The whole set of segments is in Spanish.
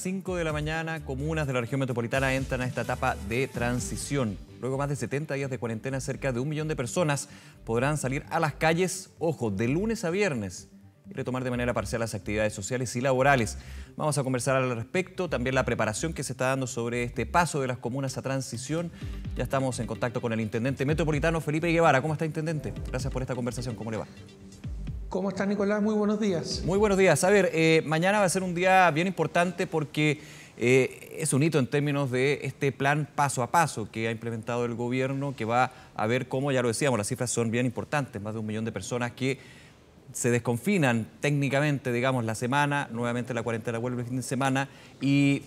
5 de la mañana, comunas de la región metropolitana entran a esta etapa de transición. Luego más de 70 días de cuarentena, cerca de 1 millón de personas podrán salir a las calles, ojo, de lunes a viernes, y retomar de manera parcial las actividades sociales y laborales. Vamos a conversar al respecto, también la preparación que se está dando sobre este paso de las comunas a transición. Ya estamos en contacto con el intendente metropolitano, Felipe Guevara. ¿Cómo está, intendente? Gracias por esta conversación. ¿Cómo le va? ¿Cómo está, Nicolás? Muy buenos días. Muy buenos días. A ver, mañana va a ser un día bien importante porque es un hito en términos de este plan paso a paso que ha implementado el gobierno, que va a ver cómo, ya lo decíamos, las cifras son bien importantes, más de 1 millón de personas que se desconfinan técnicamente, digamos, la semana, nuevamente la cuarentena vuelve el fin de semana y,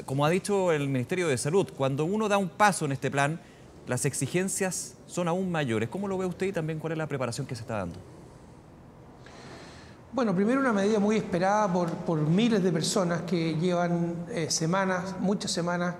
como ha dicho el Ministerio de Salud, cuando uno da un paso en este plan, las exigencias son aún mayores. ¿Cómo lo ve usted y también cuál es la preparación que se está dando? Bueno, primero una medida muy esperada por miles de personas que llevan semanas, muchas semanas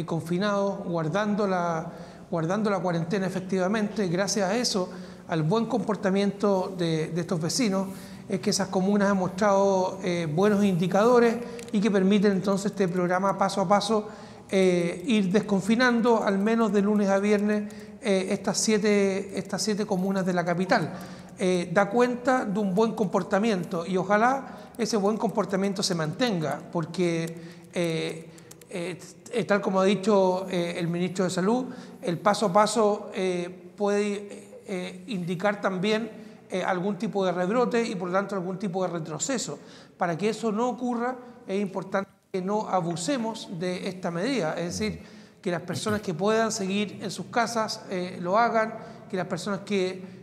confinados, guardando la cuarentena efectivamente. Gracias a eso, al buen comportamiento de estos vecinos, es que esas comunas han mostrado buenos indicadores y que permiten entonces este programa paso a paso ir desconfinando al menos de lunes a viernes estas siete comunas de la capital. Da cuenta de un buen comportamiento y ojalá ese buen comportamiento se mantenga, porque tal como ha dicho el ministro de Salud, el paso a paso puede indicar también algún tipo de rebrote y por lo tanto algún tipo de retroceso. Para que eso no ocurra es importante que no abusemos de esta medida, es decir, que las personas que puedan seguir en sus casas lo hagan, que las personas que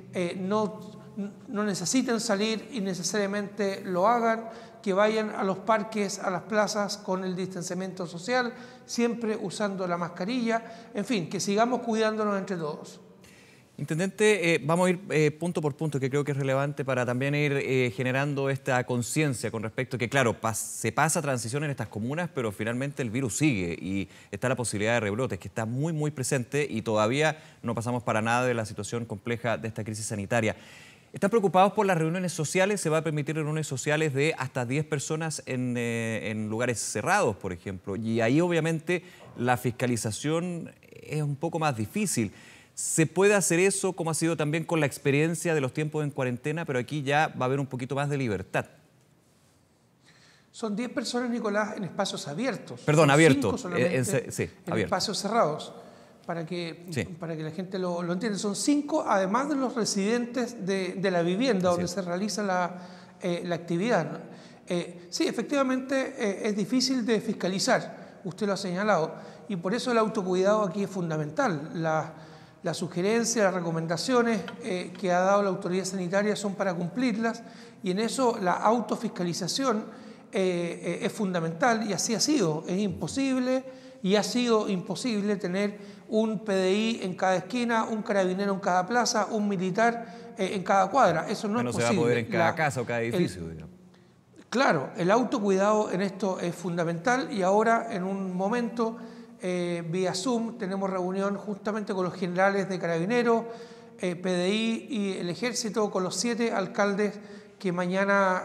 no necesiten salir innecesariamente lo hagan, que vayan a los parques, a las plazas con el distanciamiento social, siempre usando la mascarilla, en fin, que sigamos cuidándonos entre todos. Intendente, vamos a ir punto por punto, que creo que es relevante para también ir generando esta conciencia con respecto a que, claro, se pasa transición en estas comunas, pero finalmente el virus sigue y está la posibilidad de rebrotes, que está muy, muy presente y todavía no pasamos para nada de la situación compleja de esta crisis sanitaria. ¿Están preocupados por las reuniones sociales? ¿Se va a permitir reuniones sociales de hasta 10 personas en lugares cerrados, por ejemplo? Y ahí, obviamente, la fiscalización es un poco más difícil. ¿Se puede hacer eso, como ha sido también con la experiencia de los tiempos en cuarentena, pero aquí ya va a haber un poquito más de libertad? Son 10 personas, Nicolás, en espacios abiertos. Perdón, abiertos. Sí, en espacios cerrados. Para que la gente lo entienda, son 5, además de los residentes de la vivienda donde se realiza la actividad. Sí, efectivamente es difícil de fiscalizar, usted lo ha señalado, y por eso el autocuidado aquí es fundamental. Las sugerencias, las recomendaciones que ha dado la autoridad sanitaria son para cumplirlas, y en eso la autofiscalización es fundamental, y así ha sido. Es imposible y ha sido imposible tener un PDI en cada esquina, un carabinero en cada plaza, un militar en cada cuadra. Eso no es posible. No se va a poder en cada casa o cada edificio, digamos. Claro, el autocuidado en esto es fundamental y ahora en un momento vía Zoom tenemos reunión justamente con los generales de Carabineros, PDI y el Ejército, con los 7 alcaldes que mañana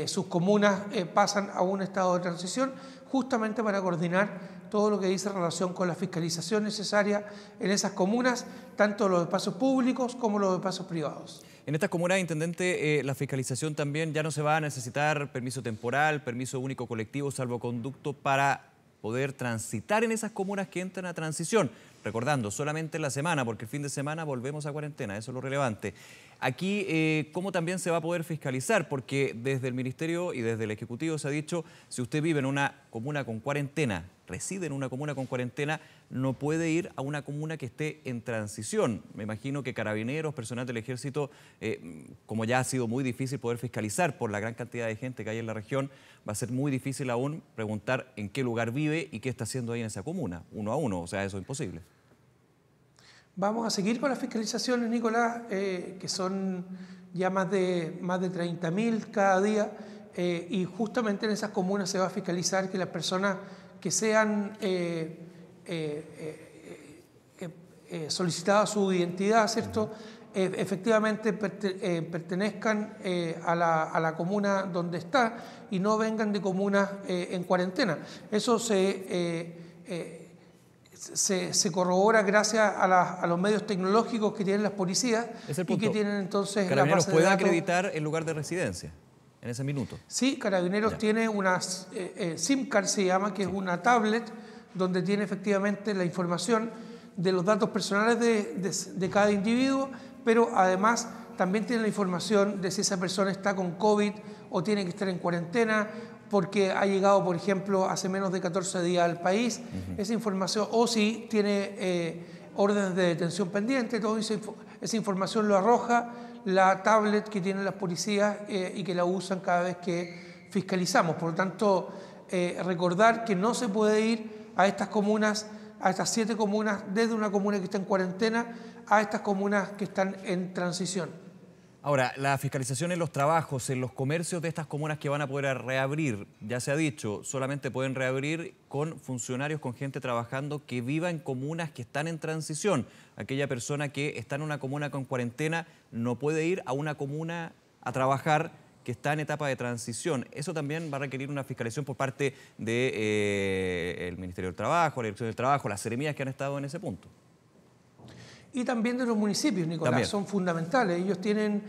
sus comunas pasan a un estado de transición, justamente para coordinar todo lo que dice en relación con la fiscalización necesaria en esas comunas, tanto los espacios públicos como los espacios privados. En estas comunas, intendente, la fiscalización también ya no se va a necesitar permiso temporal, permiso único colectivo, salvoconducto para poder transitar en esas comunas que entran a transición. Recordando, solamente en la semana, porque el fin de semana volvemos a cuarentena, eso es lo relevante. Aquí, ¿cómo también se va a poder fiscalizar? Porque desde el Ministerio y desde el Ejecutivo se ha dicho, si usted vive en una comuna con cuarentena, reside en una comuna con cuarentena, no puede ir a una comuna que esté en transición. Me imagino que carabineros, personal del Ejército, como ya ha sido muy difícil poder fiscalizar por la gran cantidad de gente que hay en la región, va a ser muy difícil aún preguntar en qué lugar vive y qué está haciendo ahí en esa comuna, uno a uno, o sea, eso es imposible. Vamos a seguir con las fiscalizaciones, Nicolás, que son ya más de 30.000 cada día, y justamente en esas comunas se va a fiscalizar que las personas que sean solicitadas su identidad, ¿cierto? efectivamente pertenezcan a la comuna donde está y no vengan de comunas en cuarentena. Eso se corrobora gracias a los medios tecnológicos que tienen las policías y que tienen entonces la ¿Carabineros base de puede datos. acreditar el lugar de residencia en ese minuto? Sí, Carabineros tiene unas SIM card, se llama, que es una tablet donde tiene efectivamente la información de los datos personales de cada individuo, pero además también tiene la información de si esa persona está con COVID o tiene que estar en cuarentena porque ha llegado, por ejemplo, hace menos de 14 días al país. Esa información, o si tiene órdenes de detención pendiente, toda esa información lo arroja la tablet que tienen las policías y que la usan cada vez que fiscalizamos. Por lo tanto, recordar que no se puede ir a estas comunas, a estas 7 comunas, desde una comuna que está en cuarentena a estas comunas que están en transición. Ahora, la fiscalización en los trabajos, en los comercios de estas comunas que van a poder reabrir, ya se ha dicho, solamente pueden reabrir con funcionarios, con gente trabajando que viva en comunas que están en transición. Aquella persona que está en una comuna con cuarentena no puede ir a una comuna a trabajar que está en etapa de transición. Eso también va a requerir una fiscalización por parte del Ministerio del Trabajo, la Dirección del Trabajo, las seremías que han estado en ese punto. Y también de los municipios, Nicolás, también son fundamentales. Ellos tienen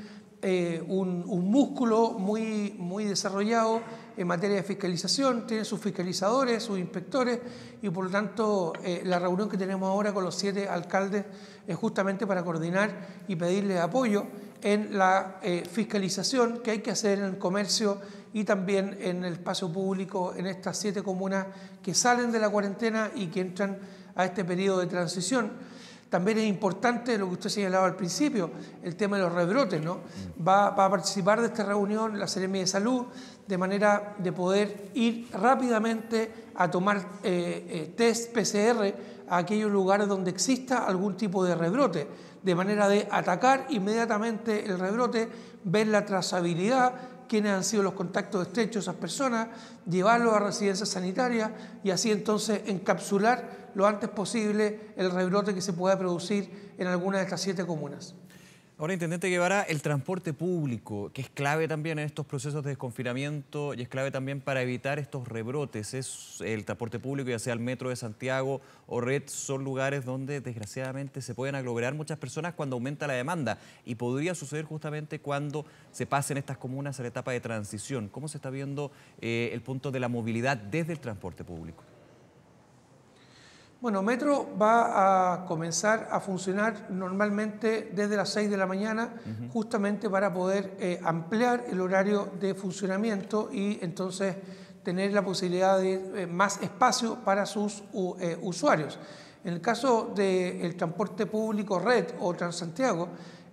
un músculo muy desarrollado en materia de fiscalización, tienen sus fiscalizadores, sus inspectores, y por lo tanto la reunión que tenemos ahora con los 7 alcaldes es justamente para coordinar y pedirles apoyo en la fiscalización que hay que hacer en el comercio y también en el espacio público en estas 7 comunas que salen de la cuarentena y que entran a este periodo de transición. También es importante lo que usted señalaba al principio, el tema de los rebrotes, ¿no? Va a participar de esta reunión la Seremi de Salud, de manera de poder ir rápidamente a tomar test PCR a aquellos lugares donde exista algún tipo de rebrote, de manera de atacar inmediatamente el rebrote, ver la trazabilidad, quiénes han sido los contactos estrechos de esas personas, llevarlos a residencias sanitarias y así entonces encapsular lo antes posible el rebrote que se pueda producir en alguna de estas 7 comunas. Ahora, Intendente Guevara, el transporte público, que es clave también en estos procesos de desconfinamiento y es clave también para evitar estos rebrotes. Es el transporte público, ya sea el Metro de Santiago o Red, son lugares donde desgraciadamente se pueden aglomerar muchas personas cuando aumenta la demanda y podría suceder justamente cuando se pasen estas comunas a la etapa de transición. ¿Cómo se está viendo el punto de la movilidad desde el transporte público? Bueno, Metro va a comenzar a funcionar normalmente desde las 6 de la mañana, justamente para poder ampliar el horario de funcionamiento y entonces tener la posibilidad de más espacio para sus usuarios. En el caso del transporte público Red o Transantiago,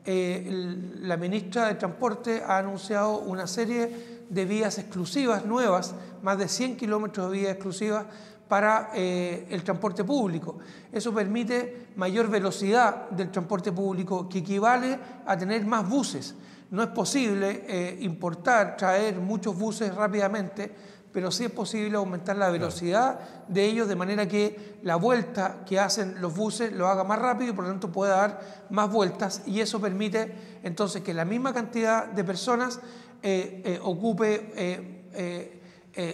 la ministra de Transporte ha anunciado una serie de vías exclusivas nuevas, más de 100 kilómetros de vías exclusivas para el transporte público. Eso permite mayor velocidad del transporte público, que equivale a tener más buses. No es posible importar, traer muchos buses rápidamente, pero sí es posible aumentar la velocidad de ellos de manera que la vuelta que hacen los buses lo haga más rápido y por lo tanto pueda dar más vueltas, y eso permite entonces que la misma cantidad de personas ocupe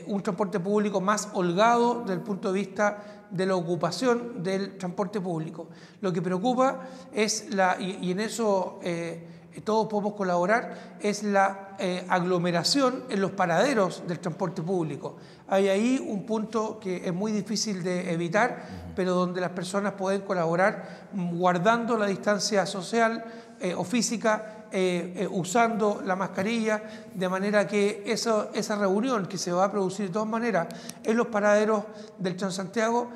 un transporte público más holgado desde el punto de vista de la ocupación del transporte público. Lo que preocupa es y en eso todos podemos colaborar, es la aglomeración en los paraderos del transporte público. Hay ahí un punto que es muy difícil de evitar, pero donde las personas pueden colaborar guardando la distancia social o física, usando la mascarilla, de manera que esa reunión que se va a producir de todas maneras en los paraderos del Transantiago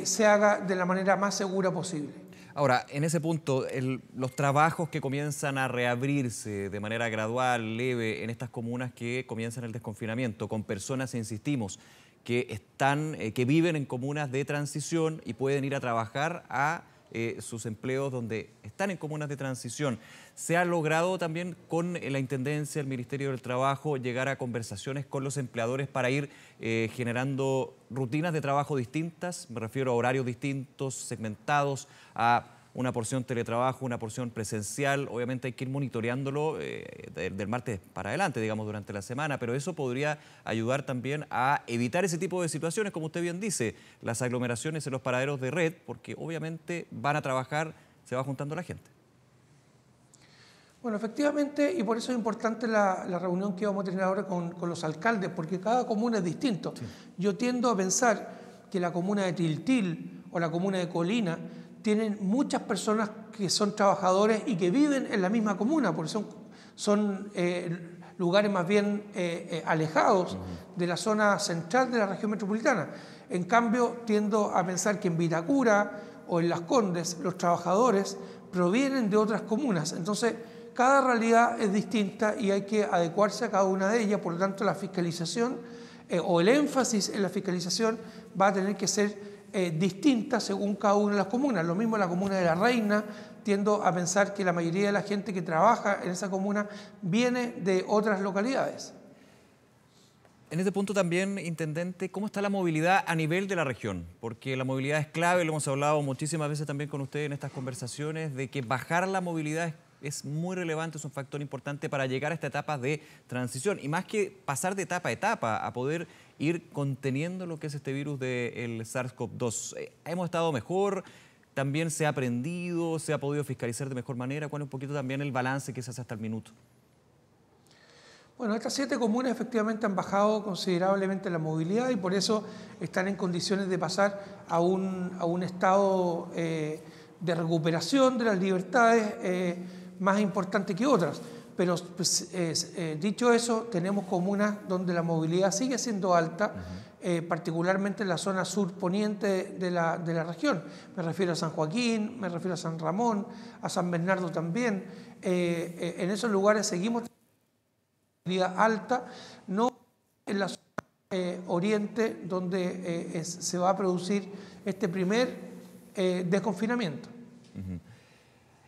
se haga de la manera más segura posible. Ahora, en ese punto, los trabajos que comienzan a reabrirse de manera gradual, leve, en estas comunas que comienzan el desconfinamiento, con personas, insistimos, que viven en comunas de transición y pueden ir a trabajar a sus empleos donde están en comunas de transición. ¿Se ha logrado también con la Intendencia, el Ministerio del Trabajo, llegar a conversaciones con los empleadores para ir generando rutinas de trabajo distintas? Me refiero a horarios distintos, segmentados, a una porción teletrabajo, una porción presencial. Obviamente hay que ir monitoreándolo del martes para adelante, digamos, durante la semana, pero eso podría ayudar también a evitar ese tipo de situaciones, como usted bien dice, las aglomeraciones en los paraderos de red, porque obviamente van a trabajar, se va juntando la gente. Bueno, efectivamente, y por eso es importante la reunión que vamos a tener ahora con los alcaldes, porque cada comuna es distinto. Sí. Yo tiendo a pensar que la comuna de Tiltil o la comuna de Colina tienen muchas personas que son trabajadores y que viven en la misma comuna, porque son lugares más bien alejados de la zona central de la región metropolitana. En cambio, tiendo a pensar que en Vitacura o en Las Condes los trabajadores provienen de otras comunas. Entonces, cada realidad es distinta y hay que adecuarse a cada una de ellas, por lo tanto la fiscalización o el énfasis en la fiscalización va a tener que ser distinta según cada una de las comunas. Lo mismo en la comuna de La Reina, tiendo a pensar que la mayoría de la gente que trabaja en esa comuna viene de otras localidades. En este punto también, Intendente, ¿cómo está la movilidad a nivel de la región? Porque la movilidad es clave, lo hemos hablado muchísimas veces también con usted en estas conversaciones, de que bajar la movilidad es muy relevante, es un factor importante para llegar a esta etapa de transición. Y más que pasar de etapa a etapa, a poder ir conteniendo lo que es este virus del SARS-CoV-2. ¿Hemos estado mejor? ¿También se ha aprendido? ¿Se ha podido fiscalizar de mejor manera? ¿Cuál es un poquito también el balance que se hace hasta el minuto? Bueno, estas 7 comunas efectivamente han bajado considerablemente la movilidad y por eso están en condiciones de pasar a un estado de recuperación de las libertades más importante que otras. Pero pues, dicho eso, tenemos comunas donde la movilidad sigue siendo alta, particularmente en la zona sur poniente de la región. Me refiero a San Joaquín, me refiero a San Ramón, a San Bernardo también. En esos lugares seguimos teniendo movilidad alta, no en la zona oriente donde se va a producir este primer desconfinamiento.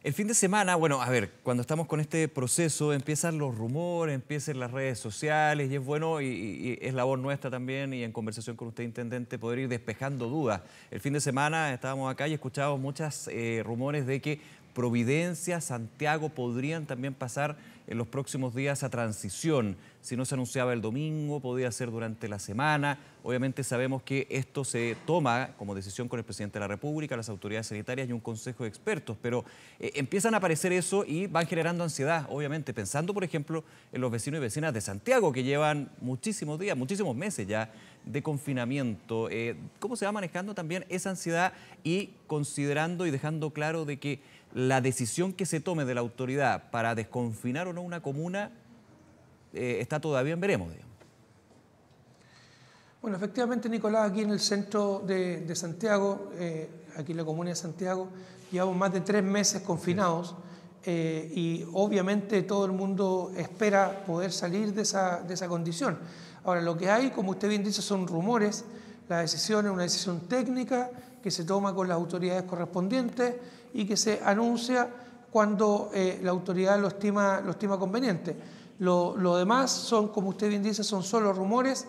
El fin de semana, bueno, a ver, cuando estamos con este proceso empiezan los rumores, empiezan las redes sociales y es bueno y es labor nuestra también y en conversación con usted, Intendente, poder ir despejando dudas. El fin de semana estábamos acá y escuchábamos muchos rumores de que Providencia, Santiago podrían también pasar en los próximos días a transición. Si no se anunciaba el domingo, podía ser durante la semana. Obviamente sabemos que esto se toma como decisión con el presidente de la República, las autoridades sanitarias y un consejo de expertos, pero empiezan a aparecer eso y van generando ansiedad, obviamente, pensando, por ejemplo, en los vecinos y vecinas de Santiago, que llevan muchísimos días, muchísimos meses ya de confinamiento. ¿Cómo se va manejando también esa ansiedad y considerando y dejando claro de que la decisión que se tome de la autoridad para desconfinar o no una comuna está todavía en veremos, digamos? Bueno, efectivamente, Nicolás, aquí en el centro de Santiago, aquí en la comuna de Santiago, llevamos más de 3 meses confinados y obviamente todo el mundo espera poder salir de esa condición. Ahora, lo que hay, como usted bien dice, son rumores. La decisión es una decisión técnica que se toma con las autoridades correspondientes y que se anuncia cuando la autoridad lo estima conveniente. Lo demás son, como usted bien dice, son solo rumores.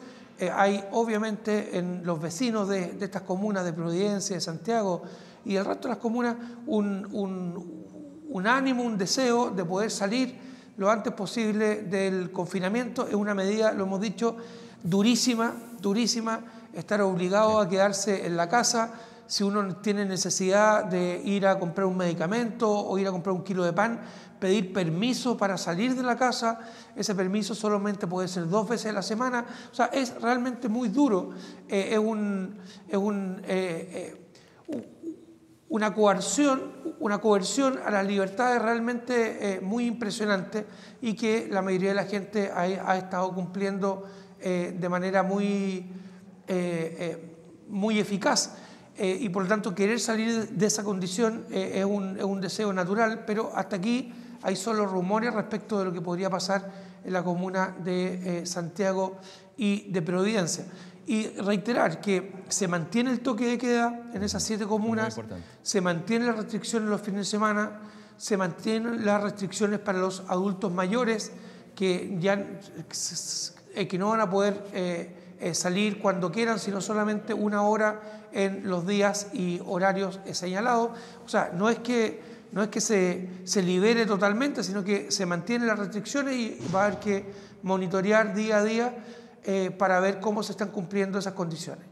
Hay obviamente en los vecinos de estas comunas de Providencia, de Santiago y el resto de las comunas un ánimo, un deseo de poder salir lo antes posible del confinamiento. Es una medida, lo hemos dicho, durísima, estar obligado a quedarse en la casa. Si uno tiene necesidad de ir a comprar un medicamento o ir a comprar 1 kilo de pan, pedir permiso para salir de la casa, ese permiso solamente puede ser 2 veces a la semana. O sea, es realmente muy duro. Es una coerción a las libertades realmente muy impresionante y que la mayoría de la gente ha estado cumpliendo de manera muy eficaz. Y por lo tanto querer salir de esa condición es un deseo natural, pero hasta aquí hay solo rumores respecto de lo que podría pasar en la comuna de Santiago y de Providencia. Y reiterar que se mantiene el toque de queda en esas 7 comunas, se mantienen las restricciones los fines de semana, se mantienen las restricciones para los adultos mayores que no van a poder salir cuando quieran, sino solamente 1 hora en los días y horarios señalados. O sea, no es que se libere totalmente, sino que se mantienen las restricciones y va a haber que monitorear día a día para ver cómo se están cumpliendo esas condiciones.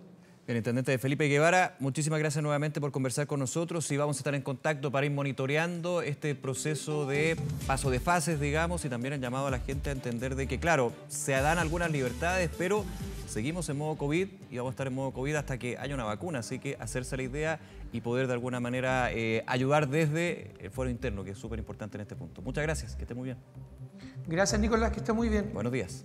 Bien, Intendente Felipe Guevara, muchísimas gracias nuevamente por conversar con nosotros y vamos a estar en contacto para ir monitoreando este proceso de paso de fases, digamos, y también han llamado a la gente a entender de que, claro, se dan algunas libertades, pero seguimos en modo COVID y vamos a estar en modo COVID hasta que haya una vacuna, así que hacerse la idea y poder de alguna manera ayudar desde el fuero interno, que es súper importante en este punto. Muchas gracias, que esté muy bien. Gracias, Nicolás, que esté muy bien. Buenos días.